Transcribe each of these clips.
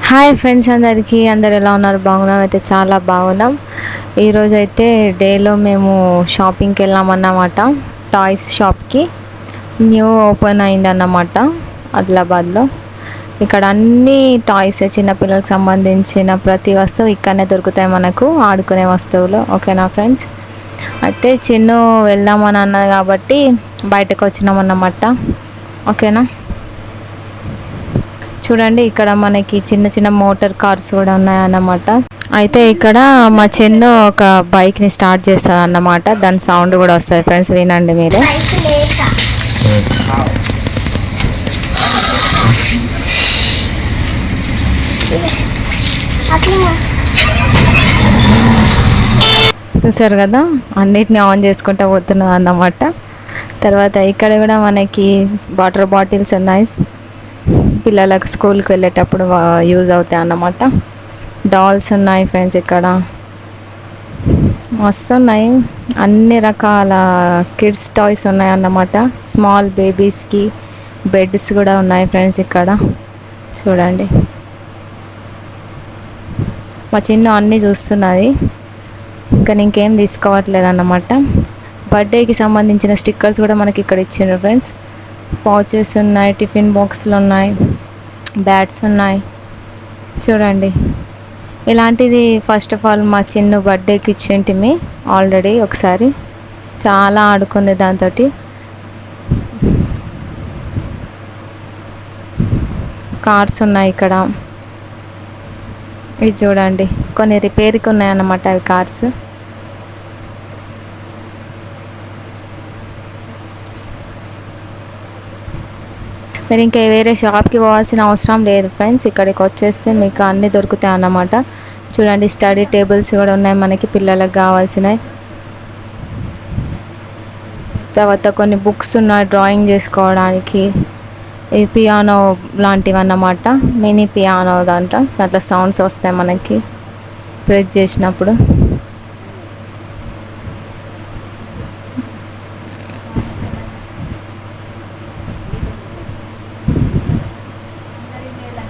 Hi friends, అందరు ఎలా ఉన్నారు? బాగున్నాం. అయితే చాలా బాగున్నాం. ఈరోజు అయితే డేలో మేము షాపింగ్కి వెళ్ళామన్నమాట. టాయ్స్ షాప్కి న్యూ ఓపెన్ అయిందన్నమాట ఆదిలాబాద్లో. ఇక్కడ అన్ని టాయ్స్, చిన్నపిల్లలకు సంబంధించిన ప్రతి వస్తువు ఇక్కడనే దొరుకుతాయి మనకు, ఆడుకునే వస్తువులు. ఓకేనా ఫ్రెండ్స్? అయితే చిన్ను వెళ్దామని అన్నది కాబట్టి బయటకు వచ్చినామన్నమాట. ఓకేనా? చూడండి, ఇక్కడ మనకి చిన్న చిన్న మోటార్ కార్స్ కూడా ఉన్నాయన్నమాట. అయితే ఇక్కడ మా చిన్ను ఒక బైక్ని స్టార్ట్ చేస్తుంది అన్నమాట. దాని సౌండ్ కూడా వస్తుంది ఫ్రెండ్స్, వినండి మీరే. చూసారు కదా, అన్నిటిని ఆన్ చేసుకుంటూ పోతున్నాం అన్నమాట. తర్వాత ఇక్కడ కూడా మనకి వాటర్ బాటిల్స్ ఉన్నాయి, పిల్లలకు స్కూల్కి వెళ్ళేటప్పుడు యూజ్ అవుతాయి అన్నమాట. డాల్స్ ఉన్నాయి ఫ్రెండ్స్, ఇక్కడ వస్తున్నాయి. అన్ని రకాల కిడ్స్ టాయ్స్ ఉన్నాయి అన్నమాట. స్మాల్ బేబీస్కి బెడ్స్ కూడా ఉన్నాయి ఫ్రెండ్స్. ఇక్కడ చూడండి, మా చిన్న అన్నీ చూస్తున్నది, ఇంకా ఇంకేం తీసుకోవట్లేదు అన్నమాట. బర్త్డేకి సంబంధించిన స్టిక్కర్స్ కూడా మనకి ఇక్కడ ఇచ్చిండ్రు ఫ్రెండ్స్. పౌచెస్ ఉన్నాయి, టిఫిన్ బాక్స్లు ఉన్నాయి, బ్యాట్స్ ఉన్నాయి. చూడండి, ఇలాంటిది ఫస్ట్ ఆఫ్ ఆల్ మా చిన్న బర్త్డేకి ఇచ్చింటిమి ఆల్రెడీ ఒకసారి. చాలా ఆడుకుంది దాంతో. కార్స్ ఉన్నాయి ఇక్కడ. ఇది చూడండి, కొన్ని రిపేర్కి ఉన్నాయన్నమాట అవి కార్స్. మీరు ఇంకా వేరే షాప్కి పోవాల్సిన అవసరం లేదు ఫ్రెండ్స్. ఇక్కడికి వచ్చేస్తే మీకు అన్నీ దొరుకుతాయి అన్నమాట. చూడండి, స్టడీ టేబుల్స్ కూడా ఉన్నాయి మనకి పిల్లలకు కావాల్సినవి. తర్వాత కొన్ని బుక్స్ ఉన్నాయి డ్రాయింగ్ చేసుకోవడానికి. ఈ పియానో లాంటివి అన్నమాట, మినీ పియానో దాంట్లో సౌండ్స్ వస్తాయి మనకి ప్రెస్ చేసినప్పుడు.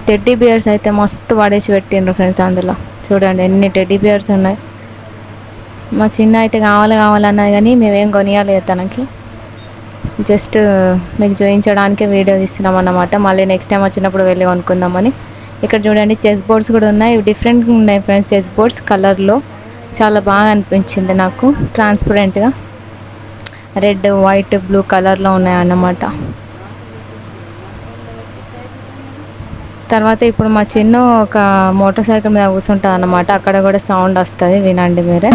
టెడ్డీ బియర్స్ అయితే మస్తు పడేసి పెట్టిండ్రు ఫ్రెండ్స్. అందులో చూడండి ఎన్ని టెడ్డీ బియర్స్ ఉన్నాయి. మా చిన్న అయితే కావాలన్నది కానీ మేమేం కొనియాలేదు తనకి, జస్ట్ మీకు చూపించడానికి వీడియో తీస్తున్నాం అన్నమాట. మళ్ళీ నెక్స్ట్ టైం వచ్చినప్పుడు వెళ్ళి కొనుక్కుందామని. ఇక్కడ చూడండి, చెస్ బోర్డ్స్ కూడా ఉన్నాయి. డిఫరెంట్గా ఉన్నాయి ఫ్రెండ్స్ చెస్ బోర్డ్స్, కలర్లో చాలా బాగా అనిపించింది నాకు. ట్రాన్స్పరెంట్గా రెడ్, వైట్, బ్లూ కలర్లో ఉన్నాయి అన్నమాట. తర్వాత ఇప్పుడు మా చిన్న ఒక మోటార్ సైకిల్ మీద కూర్చుంటుంది అన్నమాట. అక్కడ కూడా సౌండ్ వస్తుంది, వినండి మీరే.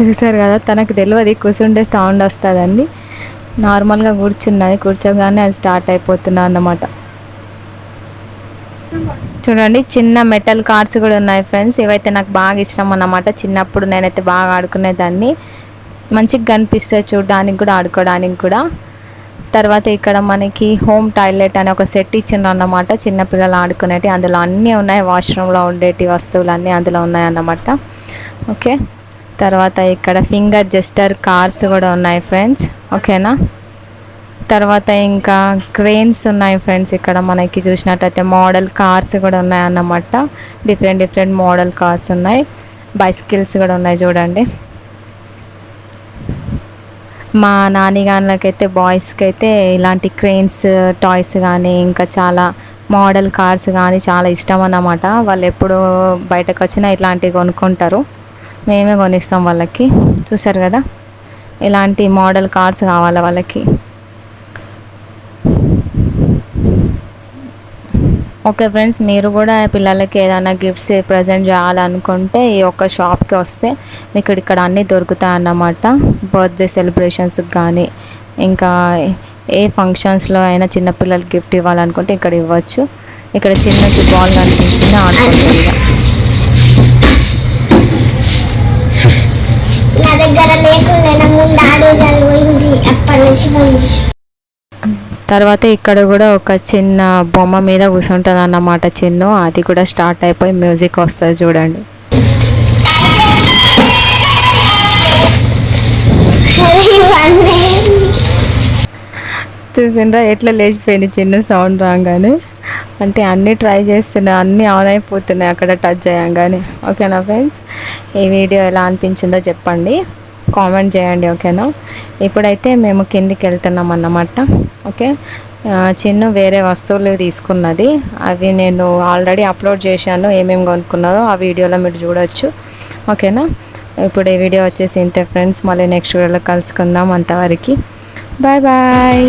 చూసారు కదా, తనకు తెలియదు కూర్చుంటే సౌండ్ వస్తుందండి. నార్మల్గా కూర్చోగానే అది స్టార్ట్ అయిపోతున్నా అన్నమాట. చూడండి, చిన్న మెటల్ కార్స్ కూడా ఉన్నాయి ఫ్రెండ్స్. ఇవైతే నాకు బాగా ఇష్టం అన్నమాట. చిన్నప్పుడు నేనైతే బాగా ఆడుకునేదాన్ని, మంచిగా కనిపిస్తాయి చూడడానికి కూడా, ఆడుకోవడానికి కూడా. తర్వాత ఇక్కడ మనకి హోమ్ టాయిలెట్ అనే ఒక సెట్ ఇచ్చిండ్రు అన్నమాట, చిన్నపిల్లలు ఆడుకునేటి. అందులో అన్నీ ఉన్నాయి, వాష్రూమ్లో ఉండేటి వస్తువులు అన్నీ అందులో ఉన్నాయి అన్నమాట. ఓకే, తర్వాత ఇక్కడ ఫింగర్ జెస్టర్ కార్స్ కూడా ఉన్నాయి ఫ్రెండ్స్. ఓకేనా? తర్వాత ఇంకా క్రేన్స్ ఉన్నాయి ఫ్రెండ్స్. ఇక్కడ మనకి చూసినట్టయితే మోడల్ కార్స్ కూడా ఉన్నాయి అన్నమాట. డిఫరెంట్ మోడల్ కార్స్ ఉన్నాయి. బైసికల్స్ కూడా ఉన్నాయి చూడండి. మా నాన్నగాళ్ళకైతే బాయ్స్కి అయితే ఇలాంటి క్రేన్స్ టాయ్స్ కానీ ఇంకా చాలా మోడల్ కార్స్ కానీ చాలా ఇష్టం అన్నమాట. వాళ్ళు ఎప్పుడు బయటకు వచ్చినా ఇట్లాంటివి కొనుక్కుంటారు, మేమే కొనిస్తాం వాళ్ళకి. చూసారు కదా, ఇలాంటి మోడల్ కార్స్ కావాలి వాళ్ళకి. ఓకే ఫ్రెండ్స్, మీరు కూడా పిల్లలకి ఏదైనా గిఫ్ట్స్ ప్రజెంట్ చేయాలనుకుంటే ఈ ఒక్క షాప్కి వస్తే మీకు ఇక్కడ అన్నీ దొరుకుతాయి అన్నమాట. బర్త్డే సెలబ్రేషన్స్కి కానీ ఇంకా ఏ ఫంక్షన్స్లో అయినా చిన్నపిల్లలకి గిఫ్ట్ ఇవ్వాలనుకుంటే ఇక్కడ ఇవ్వచ్చు. ఇక్కడ చిన్నకి బాల్ కనిపించింది, ఆడుకుంటుంది. నా దగ్గర లేకుండా ముందు ఆడేదాన్ని పోయింది, అప్పటి నుంచి తర్వాత ఇక్కడ కూడా ఒక చిన్న బొమ్మ మీద కూర్చుంటుంది అన్నమాట చిన్ను. అది కూడా స్టార్ట్ అయిపోయి మ్యూజిక్ వస్తుంది చూడండి. చూసిండ్రా ఎట్లా లేచిపోయింది చిన్న సౌండ్ రాగానే. అంటే అన్నీ ట్రై చేస్తున్నాయి, అన్నీ ఆన్ అయిపోతున్నాయి అక్కడ టచ్ చేయంగానే. ఓకేనా ఫ్రెండ్స్, ఈ వీడియో ఎలా అనిపించిందో చెప్పండి, కామెంట్ చేయండి. ఓకేనా, ఇప్పుడైతే మేము కిందికి వెళ్తున్నాం అన్నమాట. ఓకే, చిన్న వేరే వస్తువులు తీసుకున్నది, అవి నేను ఆల్రెడీ అప్లోడ్ చేశాను, ఏమేమి కొనుక్కున్నదో ఆ వీడియోలో మీరు చూడొచ్చు. ఓకేనా, ఇప్పుడు ఈ వీడియో వచ్చేసి ఇంతే ఫ్రెండ్స్, మళ్ళీ నెక్స్ట్ వీడియోలో కలుసుకుందాం. అంతవరకు బాయ్ బాయ్.